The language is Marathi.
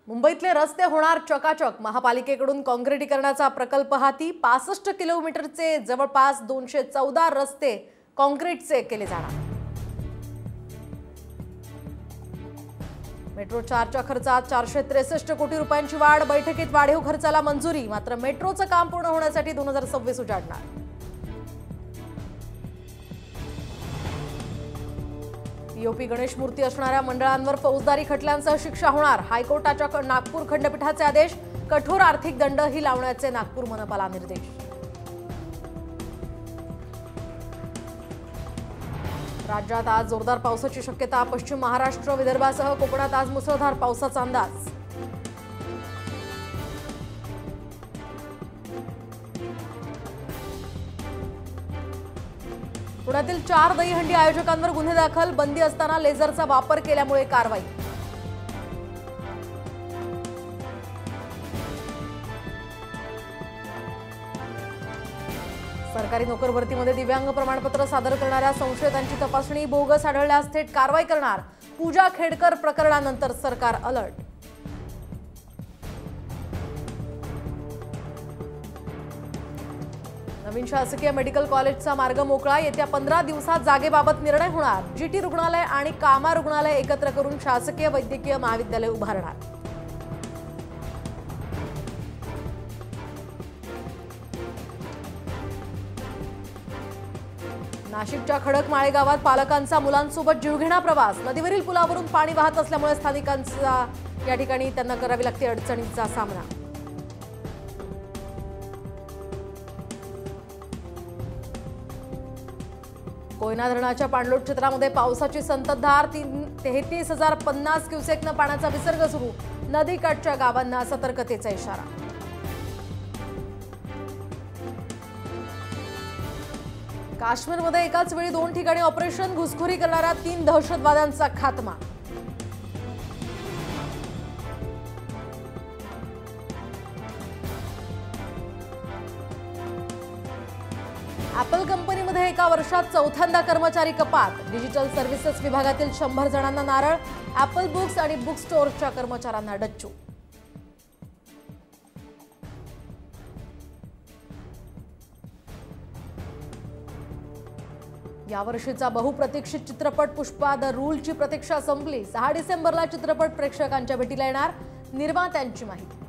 मुंबईतले रस्ते होणार चकाचक। महापालिकेकडून काँक्रिटीकरणाचा प्रकल्प हाती। 65 किलोमीटरचे जवळपास 214 रस्ते काँक्रीटचे केले जाणार। मेट्रो 4च्या खर्चात 463 कोटी रुपयांची वाढ। बैठकीत वाढीव खर्चाला मंजुरी। मात्र मेट्रोचं काम पूर्ण होण्यासाठी 2026 उजाडणार। पीओपी गणेश मूर्ती असणाऱ्या मंडळांवर फौजदारी खटल्यांसह शिक्षा होणार। हायकोर्टाच्या नागपूर खंडपीठाचे आदेश। कठोर आर्थिक दंडही लावण्याचे नागपूर मनपाला निर्देश। राज्यात आज जोरदार पावसाची शक्यता। पश्चिम महाराष्ट्र, विदर्भासह कोकणात आज मुसळधार पावसाचा अंदाज। पुण्यातील 4 दहीहंडी आयोजकांवर गुन्हे दाखल। बंदी असताना लेझरचा वापर केल्यामुळे कारवाई। सरकारी नोकर भरतीमध्ये दिव्यांग प्रमाणपत्र सादर करणाऱ्या संशयितांची तपासणी बोगस आढळल्यास थेट कारवाई करणार। पूजा खेडकर प्रकरणानंतर सरकार अलर्ट। नवीन शासकीय मेडिकल कॉलेजचा मार्ग मोकळा। येत्या 15 दिवसात जागेबाबत निर्णय होणार। जीटी रुग्णालय आणि कामा रुग्णालय एकत्र करून शासकीय वैद्यकीय महाविद्यालय उभारणार। नाशिकच्या खडकमाळे गावात पालकांचा मुलांसोबत जीवघेणा प्रवास। नदीवरील पुलावरून पाणी वाहत असल्यामुळे स्थानिकांचा या ठिकाणी त्यांना करावी लागते अडचणींचा सामना। कोयना धरणाच्या पाणलोट क्षेत्रामध्ये पावसाची संततधार। 33,050 क्युसेकनं पाण्याचा विसर्ग सुरू। नदीकाठच्या गावांना सतर्कतेचा इशारा। काश्मीरमध्ये एकाच वेळी 2 ठिकाणी ऑपरेशन। घुसखोरी करणाऱ्या 3 दहशतवाद्यांचा खात्मा। ॲपल कंपनीमध्ये एका वर्षात चौथ्यांदा कर्मचारी कपात। डिजिटल सर्व्हिसेस विभागातील 100 जणांना नारळ। ॲपल बुक्स आणि बुक स्टोअरच्या कर्मचाऱ्यांना डच्चू। यावर्षीचा बहुप्रतीक्षित चित्रपट पुष्पा द रूलची प्रतीक्षा संपली। 6 डिसेंबरला चित्रपट प्रेक्षकांच्या भेटीला येणार। निर्मात्यांची माहिती।